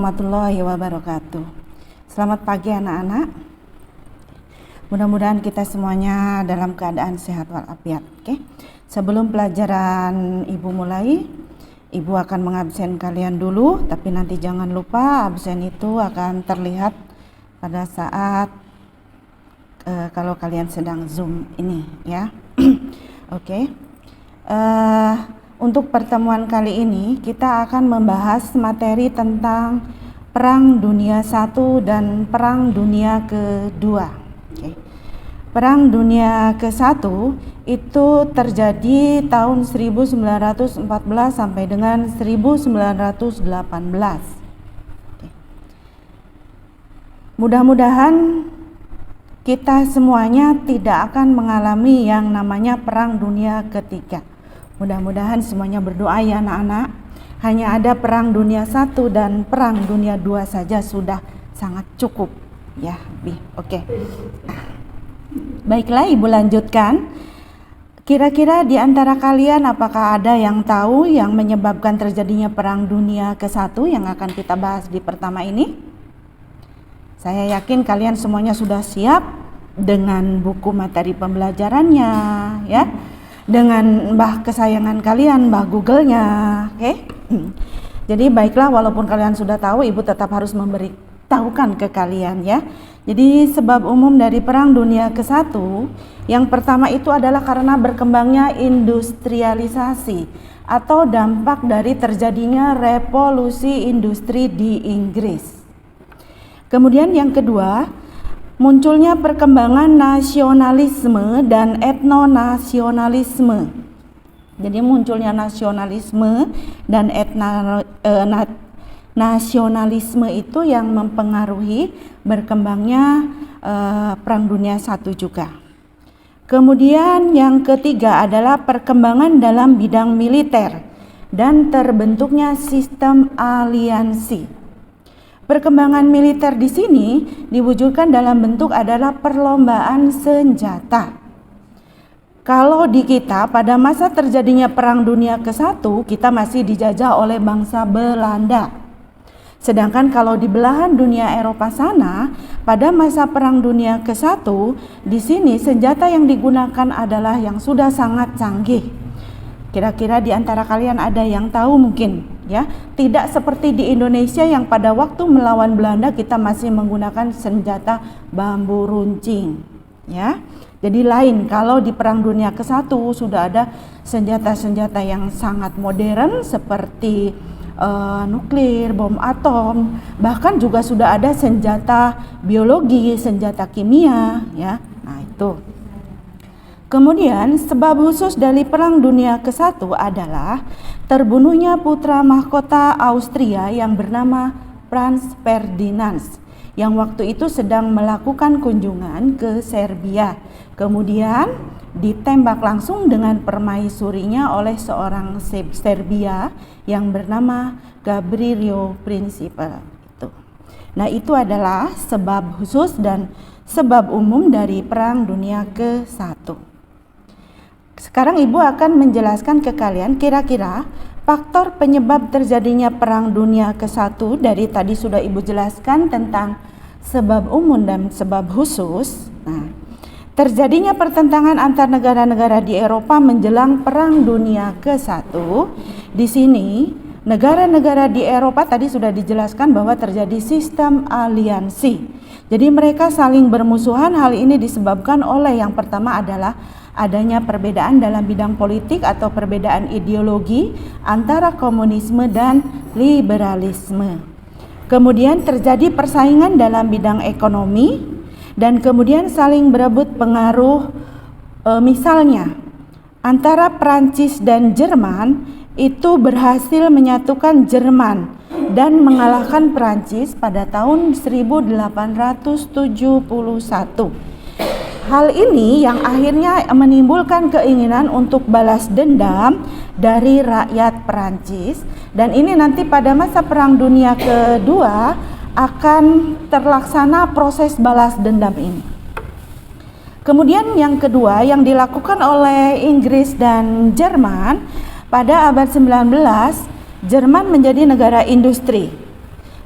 warahmatullahi wabarakatuh. Selamat pagi anak-anak. Mudah-mudahan kita semuanya dalam keadaan sehat walafiat. Oke. Sebelum pelajaran Ibu mulai, Ibu akan mengabsen kalian dulu, tapi nanti jangan lupa absen itu akan terlihat pada saat kalau kalian sedang Zoom ini ya. Oke. Untuk pertemuan kali ini kita akan membahas materi tentang Perang Dunia I dan Perang Dunia Kedua. Oke. Perang Dunia ke-1 itu terjadi tahun 1914 sampai dengan 1918. Oke. Mudah-mudahan kita semuanya tidak akan mengalami yang namanya Perang Dunia Ketiga. Mudah-mudahan semuanya berdoa ya anak-anak. Hanya ada Perang Dunia I dan Perang Dunia II saja sudah sangat cukup ya, Bi. Oke. Baiklah, Ibu lanjutkan. Kira-kira di antara kalian apakah ada yang tahu yang menyebabkan terjadinya Perang Dunia ke-1 yang akan kita bahas di pertama ini? Saya yakin kalian semuanya sudah siap dengan buku materi pembelajarannya ya. Dengan Mbah kesayangan kalian, Mbah Google-nya, oke? Jadi baiklah, walaupun kalian sudah tahu, Ibu tetap harus memberitahukan ke kalian ya. Jadi sebab umum dari Perang Dunia ke-1, yang pertama itu adalah karena berkembangnya industrialisasi atau dampak dari terjadinya revolusi industri di Inggris. Kemudian yang kedua, munculnya perkembangan nasionalisme dan etnonasionalisme. Jadi munculnya nasionalisme dan nasionalisme itu yang mempengaruhi berkembangnya Perang Dunia I juga. Kemudian yang ketiga adalah perkembangan dalam bidang militer dan terbentuknya sistem aliansi. Perkembangan militer di sini diwujudkan dalam bentuk adalah perlombaan senjata. Kalau di kita pada masa terjadinya Perang Dunia ke-1 kita masih dijajah oleh bangsa Belanda. Sedangkan kalau di belahan dunia Eropa sana pada masa Perang Dunia ke-1 di sini senjata yang digunakan adalah yang sudah sangat canggih. Kira-kira di antara kalian ada yang tahu mungkin ya, tidak seperti di Indonesia yang pada waktu melawan Belanda kita masih menggunakan senjata bambu runcing ya. Jadi lain kalau di Perang Dunia ke-1 sudah ada senjata-senjata yang sangat modern seperti nuklir, bom atom, bahkan juga sudah ada senjata biologi, senjata kimia ya. Nah, itu. Kemudian sebab khusus dari Perang Dunia ke-1 adalah terbunuhnya putra mahkota Austria yang bernama Franz Ferdinand yang waktu itu sedang melakukan kunjungan ke Serbia. Kemudian ditembak langsung dengan permaisurinya oleh seorang Serbia yang bernama Gabrielio Principe. Nah, itu adalah sebab khusus dan sebab umum dari Perang Dunia ke-1. Sekarang Ibu akan menjelaskan ke kalian kira-kira faktor penyebab terjadinya Perang Dunia ke-1 dari tadi sudah Ibu jelaskan tentang sebab umum dan sebab khusus. Nah, terjadinya pertentangan antar negara-negara di Eropa menjelang Perang Dunia ke-1. Di sini negara-negara di Eropa tadi sudah dijelaskan bahwa terjadi sistem aliansi. Jadi mereka saling bermusuhan. Hal ini disebabkan oleh yang pertama adalah adanya perbedaan dalam bidang politik atau perbedaan ideologi antara komunisme dan liberalisme. Kemudian terjadi persaingan dalam bidang ekonomi dan kemudian saling berebut pengaruh. Misalnya antara Prancis dan Jerman itu berhasil menyatukan Jerman dan mengalahkan Prancis pada tahun 1871. Hal ini yang akhirnya menimbulkan keinginan untuk balas dendam dari rakyat Perancis, dan ini nanti pada masa Perang Dunia Kedua akan terlaksana proses balas dendam ini. Kemudian yang kedua yang dilakukan oleh Inggris dan Jerman pada abad 19, Jerman menjadi negara industri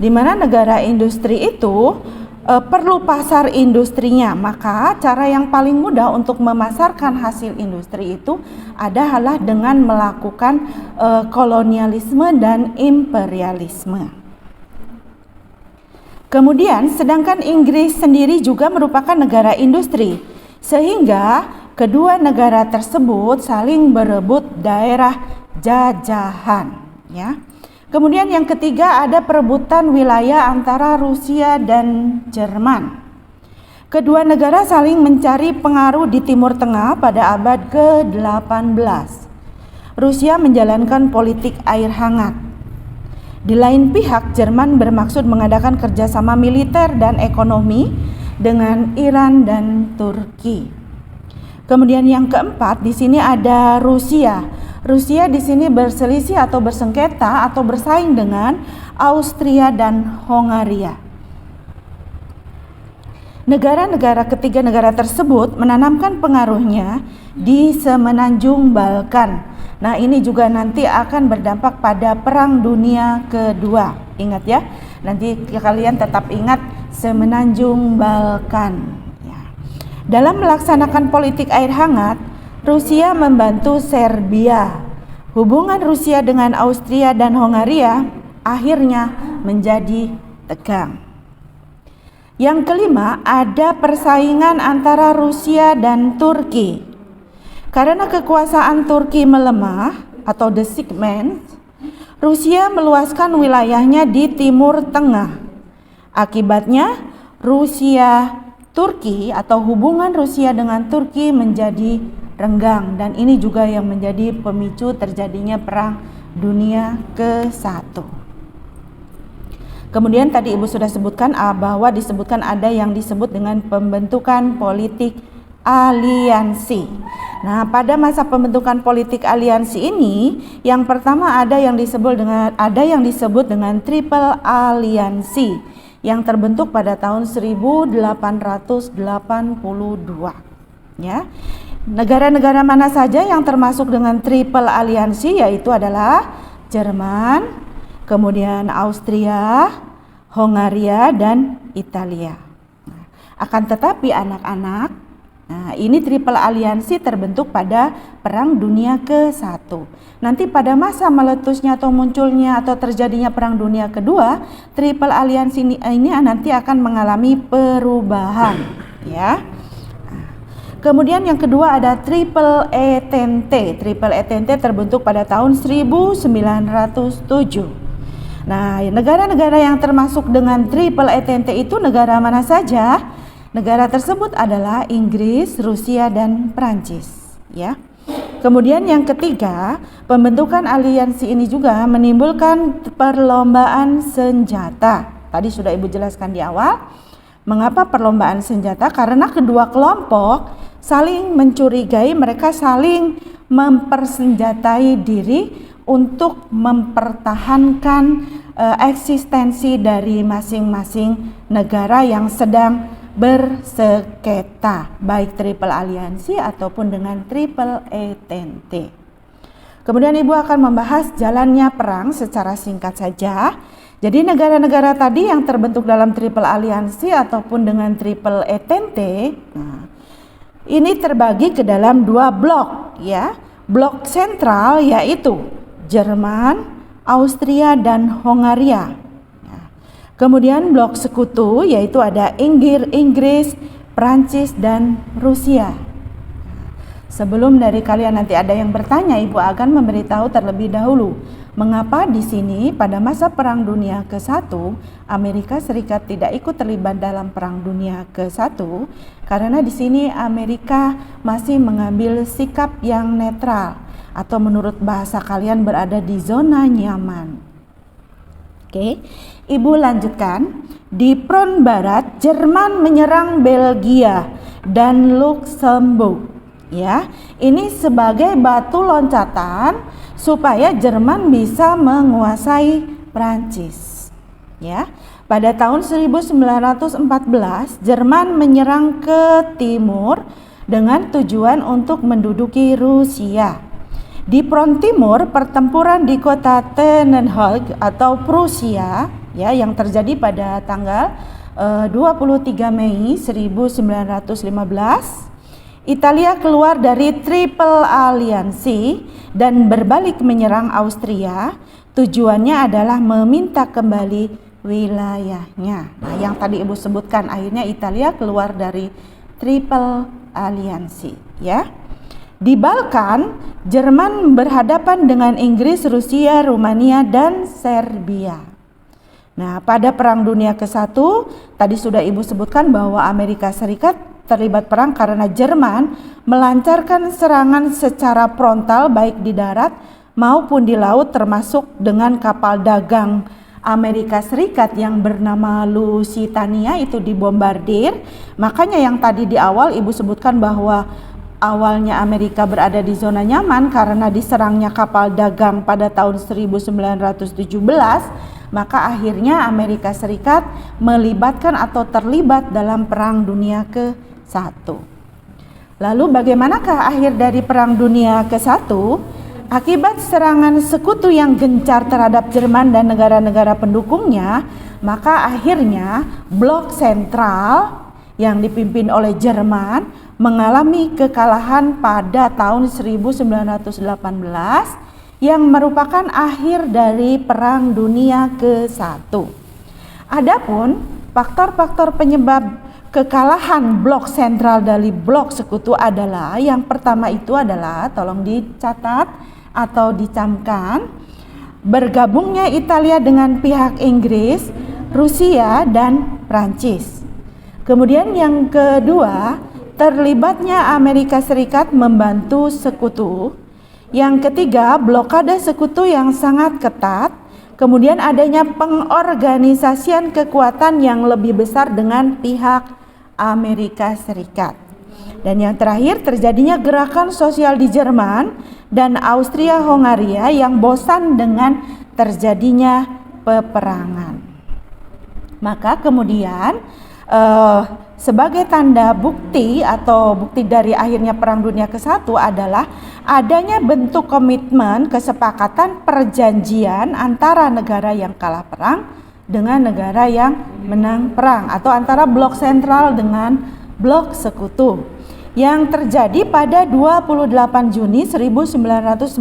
di mana negara industri itu perlu pasar industrinya. Maka cara yang paling mudah untuk memasarkan hasil industri itu adalah dengan melakukan kolonialisme dan imperialisme. Kemudian sedangkan Inggris sendiri juga merupakan negara industri, sehingga kedua negara tersebut saling berebut daerah jajahan, ya. Kemudian yang ketiga ada perebutan wilayah antara Rusia dan Jerman. Kedua negara saling mencari pengaruh di Timur Tengah pada abad ke-18. Rusia menjalankan politik air hangat. Di lain pihak, Jerman bermaksud mengadakan kerjasama militer dan ekonomi dengan Iran dan Turki. Kemudian yang keempat, di sini ada Rusia. Rusia di sini berselisih atau bersengketa atau bersaing dengan Austria dan Hongaria. Ketiga negara tersebut menanamkan pengaruhnya di semenanjung Balkan. Nah, ini juga nanti akan berdampak pada Perang Dunia Kedua. Ingat ya, nanti kalian tetap ingat semenanjung Balkan. Ya. Dalam melaksanakan politik air hangat, Rusia membantu Serbia. Hubungan Rusia dengan Austria dan Hongaria akhirnya menjadi tegang. Yang kelima, ada persaingan antara Rusia dan Turki. Karena kekuasaan Turki melemah atau desigment, Rusia meluaskan wilayahnya di Timur Tengah. Akibatnya, Rusia-Turki atau hubungan Rusia dengan Turki menjadi renggang, dan ini juga yang menjadi pemicu terjadinya Perang Dunia ke-1. Kemudian tadi Ibu sudah sebutkan bahwa disebutkan ada yang disebut dengan pembentukan politik aliansi. Nah, pada masa pembentukan politik aliansi ini, yang pertama ada yang disebut dengan triple aliansi yang terbentuk pada tahun 1882. Ya. Negara-negara mana saja yang termasuk dengan triple aliansi, yaitu adalah Jerman, kemudian Austria, Hongaria, dan Italia. Akan tetapi anak-anak, ini triple aliansi terbentuk pada Perang Dunia ke-1. Nanti pada masa meletusnya atau munculnya atau terjadinya Perang Dunia Kedua, triple aliansi ini nanti akan mengalami perubahan, ya. Kemudian yang kedua ada Triple Entente. Triple Entente terbentuk pada tahun 1907. Nah, negara-negara yang termasuk dengan Triple Entente itu negara mana saja? Negara tersebut adalah Inggris, Rusia, dan Prancis, ya. Kemudian yang ketiga, pembentukan aliansi ini juga menimbulkan perlombaan senjata. Tadi sudah Ibu jelaskan di awal. Mengapa perlombaan senjata? Karena kedua kelompok saling mencurigai, mereka saling mempersenjatai diri untuk mempertahankan eksistensi dari masing-masing negara yang sedang bersengketa, baik triple aliansi ataupun dengan triple entente. Kemudian Ibu akan membahas jalannya perang secara singkat saja. Jadi negara-negara tadi yang terbentuk dalam triple aliansi ataupun dengan triple entente, ini terbagi ke dalam dua blok, ya. Blok sentral yaitu Jerman, Austria, dan Hongaria. Kemudian blok sekutu yaitu ada Inggris, Prancis, dan Rusia. Sebelum dari kalian nanti ada yang bertanya, Ibu akan memberitahu terlebih dahulu mengapa di sini pada masa Perang Dunia ke-1 Amerika Serikat tidak ikut terlibat dalam Perang Dunia ke-1, karena di sini Amerika masih mengambil sikap yang netral atau menurut bahasa kalian berada di zona nyaman. Oke, Ibu lanjutkan. Di front barat Jerman menyerang Belgia dan Luxembourg. Ya, ini sebagai batu loncatan supaya Jerman bisa menguasai Prancis. Ya, pada tahun 1914 Jerman menyerang ke timur dengan tujuan untuk menduduki Rusia. Di front timur, pertempuran di kota Tannenhalg atau Prusia ya, yang terjadi pada tanggal 23 Mei 1915. Italia keluar dari Triple Aliansi dan berbalik menyerang Austria. Tujuannya adalah meminta kembali wilayahnya. Nah, yang tadi Ibu sebutkan, akhirnya Italia keluar dari Triple Aliansi, ya. Di Balkan, Jerman berhadapan dengan Inggris, Rusia, Rumania, dan Serbia. Nah, pada Perang Dunia ke-1, tadi sudah Ibu sebutkan bahwa Amerika Serikat terlibat perang karena Jerman melancarkan serangan secara frontal baik di darat maupun di laut, termasuk dengan kapal dagang Amerika Serikat yang bernama Lusitania itu dibombardir. Makanya yang tadi di awal Ibu sebutkan bahwa awalnya Amerika berada di zona nyaman karena diserangnya kapal dagang pada tahun 1917, maka akhirnya Amerika Serikat melibatkan atau terlibat dalam Perang Dunia ke-1. Lalu bagaimanakah akhir dari Perang Dunia ke-1? Akibat serangan sekutu yang gencar terhadap Jerman dan negara-negara pendukungnya, maka akhirnya blok sentral yang dipimpin oleh Jerman mengalami kekalahan pada tahun 1918 yang merupakan akhir dari Perang Dunia ke-1. Adapun faktor-faktor penyebab kekalahan blok sentral dari blok sekutu adalah, yang pertama itu adalah, tolong dicatat atau dicamkan, bergabungnya Italia dengan pihak Inggris, Rusia, dan Prancis. Kemudian yang kedua, terlibatnya Amerika Serikat membantu sekutu. Yang ketiga, blokade sekutu yang sangat ketat. Kemudian adanya pengorganisasian kekuatan yang lebih besar dengan pihak Amerika Serikat. Dan yang terakhir, terjadinya gerakan sosial di Jerman dan Austria-Hongaria yang bosan dengan terjadinya peperangan. Maka kemudian sebagai tanda bukti atau bukti dari akhirnya Perang Dunia ke-1 adalah adanya bentuk komitmen, kesepakatan, perjanjian antara negara yang kalah perang dengan negara yang menang perang, atau antara blok sentral dengan blok sekutu, yang terjadi pada 28 Juni 1919,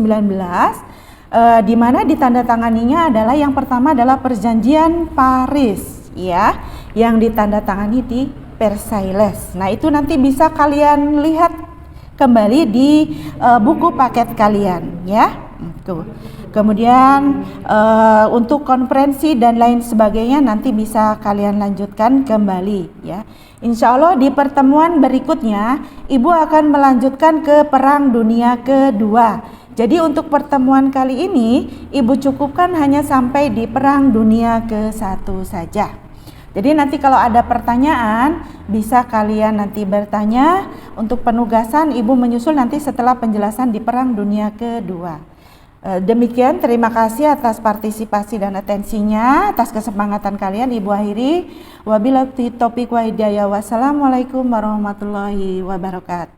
di mana ditandatanganinya adalah, yang pertama adalah Perjanjian Paris, ya, yang ditandatangani di Versailles. Nah, itu nanti bisa kalian lihat kembali di buku paket kalian, ya. Tuh. Kemudian untuk konferensi dan lain sebagainya nanti bisa kalian lanjutkan kembali, ya. Insya Allah di pertemuan berikutnya Ibu akan melanjutkan ke Perang Dunia Kedua. Jadi untuk pertemuan kali ini Ibu cukupkan hanya sampai di Perang Dunia ke-1 saja. Jadi nanti kalau ada pertanyaan bisa kalian nanti bertanya. Untuk penugasan Ibu menyusul nanti setelah penjelasan di Perang Dunia Kedua. Demikian, terima kasih atas partisipasi dan atensinya, atas kesemangat kalian. Ibu akhiri, wabillahi taufiq wa hidayah. Wassalamualaikum warahmatullahi wabarakatuh.